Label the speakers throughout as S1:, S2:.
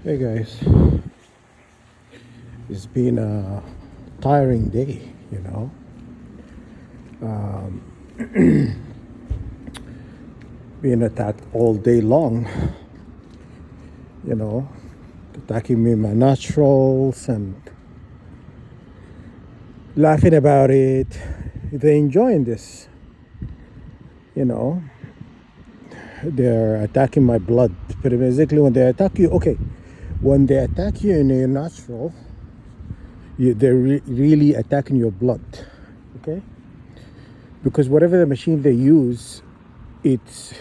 S1: Hey guys, it's been a tiring day, being attacked all day long, you know, attacking me my naturals and laughing about it. They're enjoying this, you know. They're attacking my blood. But basically, when they attack you, okay, when they attack you in your natural, they're really attacking your blood, okay? Because whatever the machine they use, it's,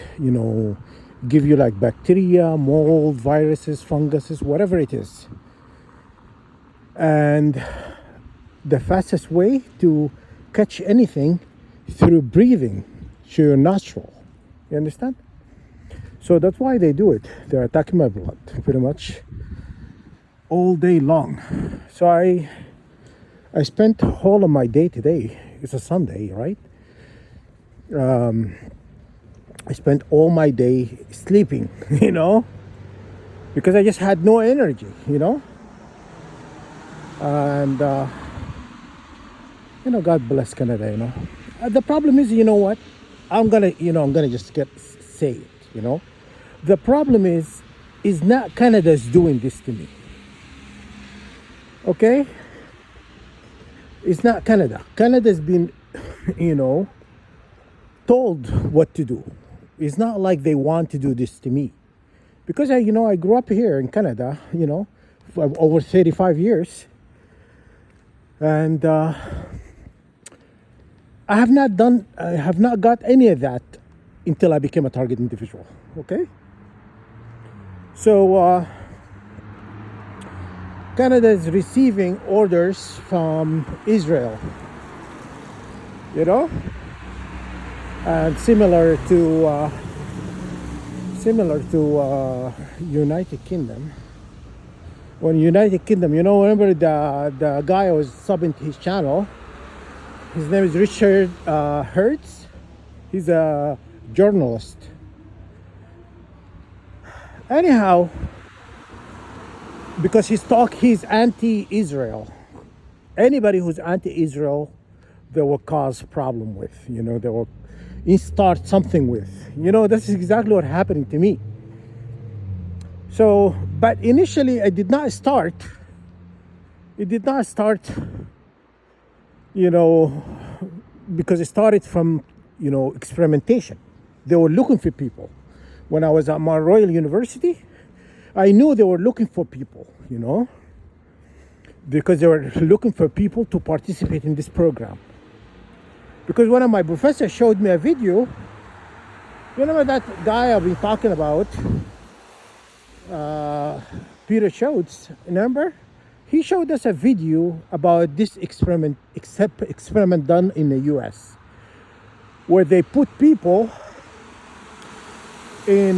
S1: give you like bacteria, mold, viruses, funguses, whatever it is. And the fastest way to catch anything through breathing through your nostril. You understand? So that's why they do it. They're attacking my blood pretty much all day long. So I spent all of my day today. It's a Sunday, right? I spent all my day sleeping, because I just had no energy, and God bless Canada. The problem is, you know what? I'm gonna just say it. The problem is not Canada's doing this to me. Okay? It's not Canada. Canada's been, told what to do. It's not like they want to do this to me. Because I grew up here in Canada, for over 35 years. And I have not got any of that until I became a target individual. Okay? So Canada is receiving orders from Israel, and similar to United Kingdom. When United Kingdom, remember the guy I was subbing to his channel. His name is Richard Hertz. He's a journalist. Anyhow, because he's anti-Israel. Anybody who's anti-Israel, they will cause problem with. They will start something with. This is exactly what happened to me. So, but initially it did not start, because it started from, experimentation. They were looking for people. When I was at my Royal University, I knew they were looking for people, because they were looking for people to participate in this program. Because one of my professors showed me a video. You know that guy I've been talking about, Peter Schultz, remember? He showed us a video about this experiment done in the US, where they put people in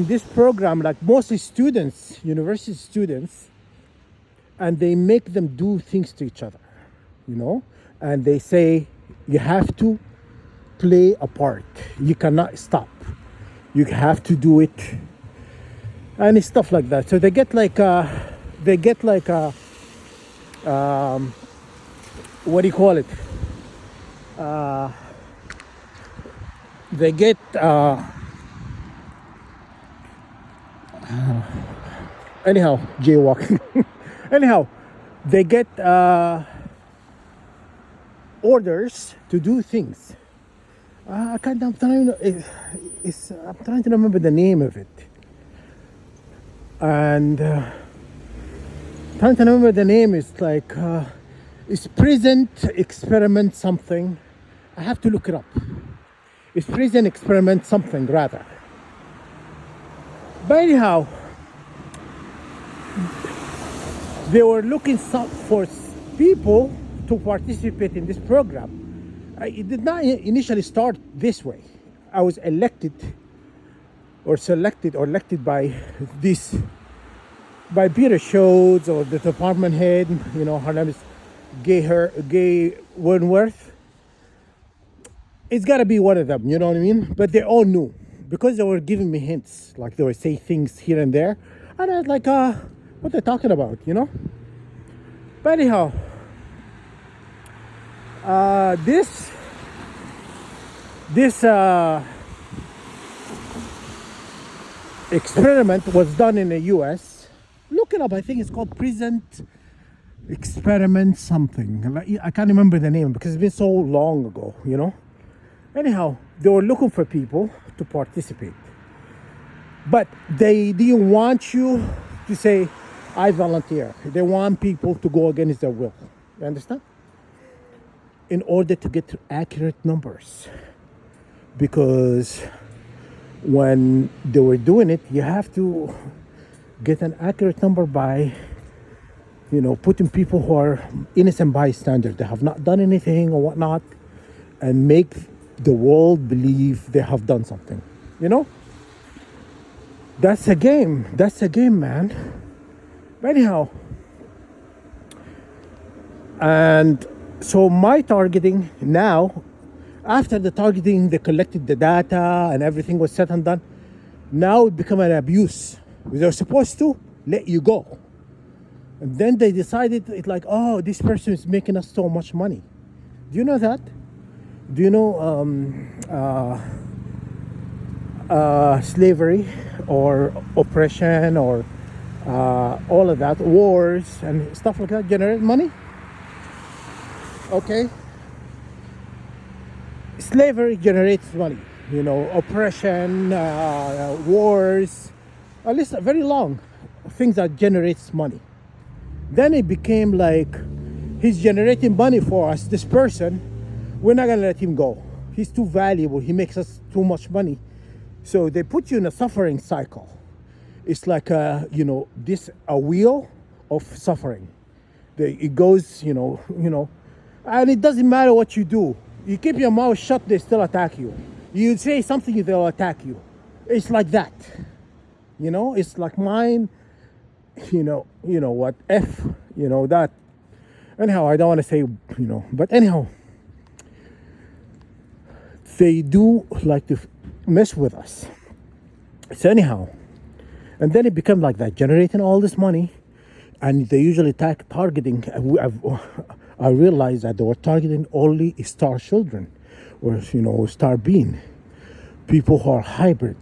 S1: this program, like mostly students, university students, and they make them do things to each other, and they say, you have to play a part. You cannot stop. You have to do it. And stuff like that. So they get like what do you call it? They get anyhow, jaywalking. Anyhow, they get orders to do things. I'm trying to remember the name of it. And trying to remember the name is like it's present experiment something. I have to look it up. It's present experiment something rather. But anyhow, they were looking for people to participate in this program. It did not initially start this way. I was elected by Peter Schultz, or the department head. Her name is Gay Wentworth. It's got to be one of them. But they all knew, because they were giving me hints, like they would say things here and there. And I was like, what they're talking about, you know? But anyhow, this experiment was done in the U.S. Look it up. I think it's called Present Experiment something. I can't remember the name because it's been so long ago, you know? Anyhow, they were looking for people to participate. But they didn't want you to say, I volunteer. They want people to go against their will. You understand? In order to get accurate numbers. Because when they were doing it, you have to get an accurate number by, you know, putting people who are innocent bystanders, they have not done anything or whatnot, and make the world believe they have done something. You know? That's a game. That's a game, man. But anyhow, and so my targeting now, after the targeting, they collected the data and everything was said and done. Now it became an abuse. They're supposed to let you go. And then they decided, it's like, oh, this person is making us so much money. Do you know that? Do you know slavery or oppression or all of that, wars and stuff like that generate money? Okay. Slavery generates money. You know, oppression, wars, a list very long things that generates money. Then it became like, he's generating money for us, this person, we're not gonna let him go. He's too valuable, he makes us too much money. So they put you in a suffering cycle. It's like a wheel of suffering. It goes, and it doesn't matter what you do. You keep your mouth shut, they still attack you. You say something, they'll attack you. It's like that. It's like mine, what, F, that. Anyhow, I don't want to say, but anyhow, they do like to mess with us. So anyhow, and then it became like that, generating all this money, and they usually targeting. I realized that they were targeting only star children, or star being, people who are hybrid.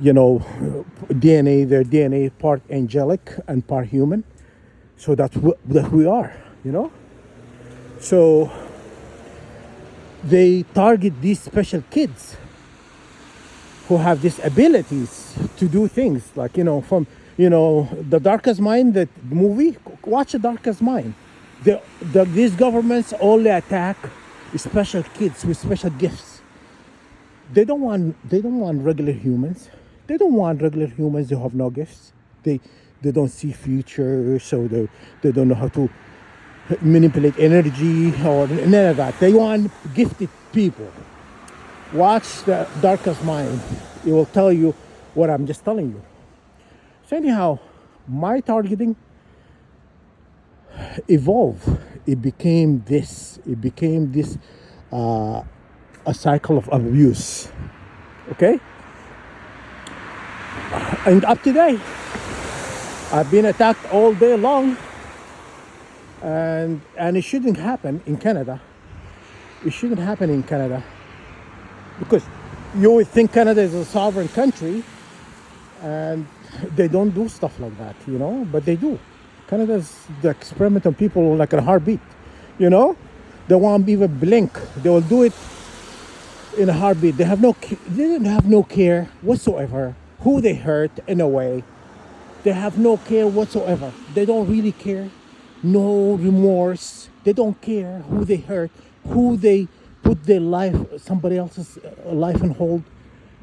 S1: DNA, their DNA part angelic and part human. So that we are, So they target these special kids who have these abilities to do things like, from, The Darkest Mind, that movie, watch The Darkest Mind. These governments only attack special kids with special gifts. They don't want regular humans. They don't want regular humans who have no gifts. They don't see future, so they don't know how to manipulate energy or none of that. They want gifted people. Watch The Darkest Mind. It will tell you what I'm just telling you. So anyhow, my targeting evolved. It became this. A cycle of abuse. Okay? And up today, I've been attacked all day long, and it shouldn't happen in Canada. It shouldn't happen in Canada, because you would think Canada is a sovereign country, and they don't do stuff like that, but they do. Canada's the experiment on people like a heartbeat, They won't even blink. They will do it in a heartbeat. They didn't have no care whatsoever who they hurt in a way. They have no care whatsoever. They don't really care. No remorse. They don't care who they hurt, who they put their life, somebody else's life on hold.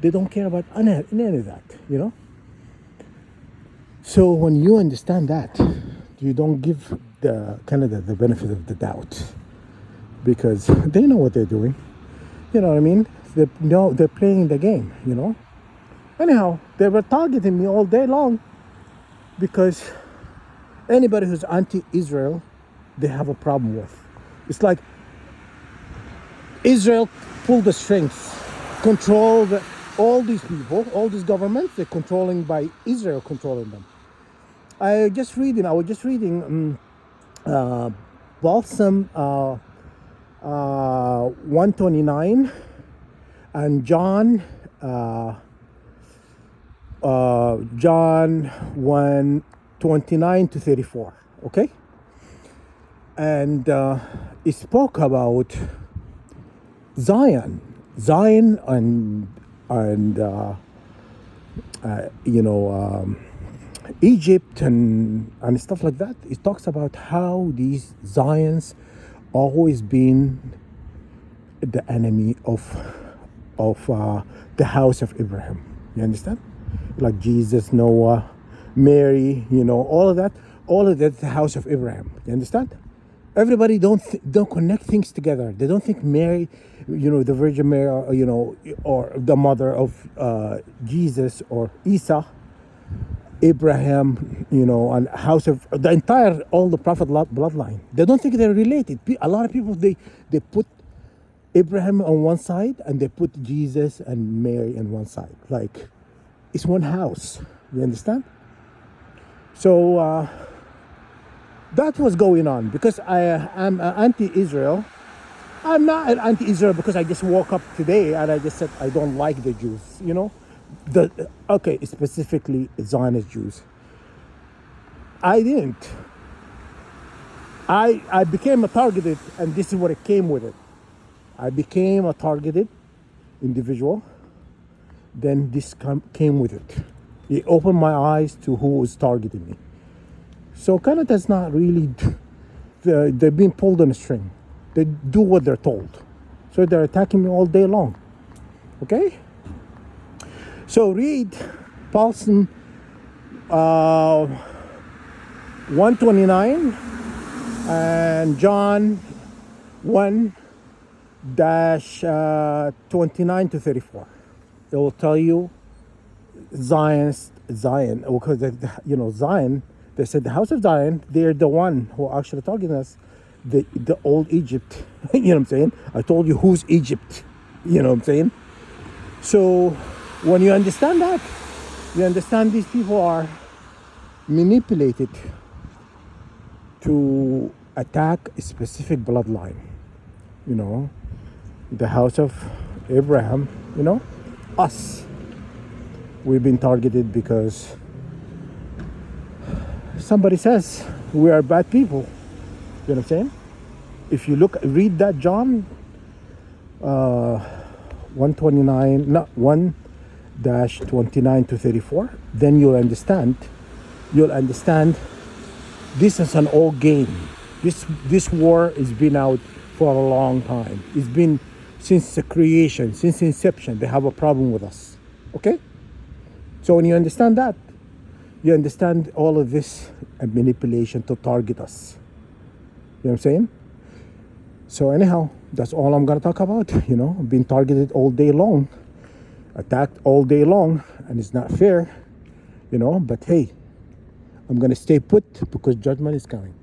S1: They don't care about any of that, So when you understand that, you don't give Canada the benefit of the doubt, because they know what they're doing. You know what I mean? They're playing the game, Anyhow, they were targeting me all day long, because anybody who's anti-Israel, they have a problem with. It's like Israel pulled the strings, control all these people, all these governments, they're controlling by Israel controlling them. I was just reading Balsam 129 and John 1:29 to 34. Okay, and it spoke about Zion, and Egypt and stuff like that. It talks about how these Zions always been the enemy of the house of Abraham. You understand? Like Jesus, Noah, Mary, all of that. All of that, the house of Abraham. You understand? Everybody don't connect things together. They don't think Mary, the Virgin Mary, or the mother of Jesus or Isa, Abraham, and house of the entire all the prophet bloodline. They don't think they're related. A lot of people they put Abraham on one side and they put Jesus and Mary on one side. Like it's one house. You understand? So that was going on because I am anti-Israel. I'm not an anti-Israel because I just woke up today and I just said I don't like the Jews. Specifically Zionist Jews. I didn't. I became a targeted, and this is what it came with it. I became a targeted individual. Then this came with it. It opened my eyes to who was targeting me. So Canada's not really, they're being pulled on a string. They do what they're told. So they're attacking me all day long. Okay? So read Paulson 129 and John 1-29 to 34. It will tell you Zion, because Zion, they said the house of Zion, they're the one who actually targeting us, the old Egypt. You know what I'm saying? I told you who's Egypt. You know what I'm saying? So when you understand that, you understand these people are manipulated to attack a specific bloodline. The house of Abraham, us. We've been targeted because somebody says we are bad people. You know what I'm saying? If you read that John 129, not 1-29 to 34, then you'll understand. This is an old game. This war has been out for a long time. It's been since the creation, since inception. They have a problem with us. Okay? So when you understand that, you understand all of this manipulation to target us. You know what I'm saying? So anyhow, that's all I'm going to talk about. Being targeted all day long, attacked all day long, and it's not fair. But hey, I'm going to stay put because judgment is coming.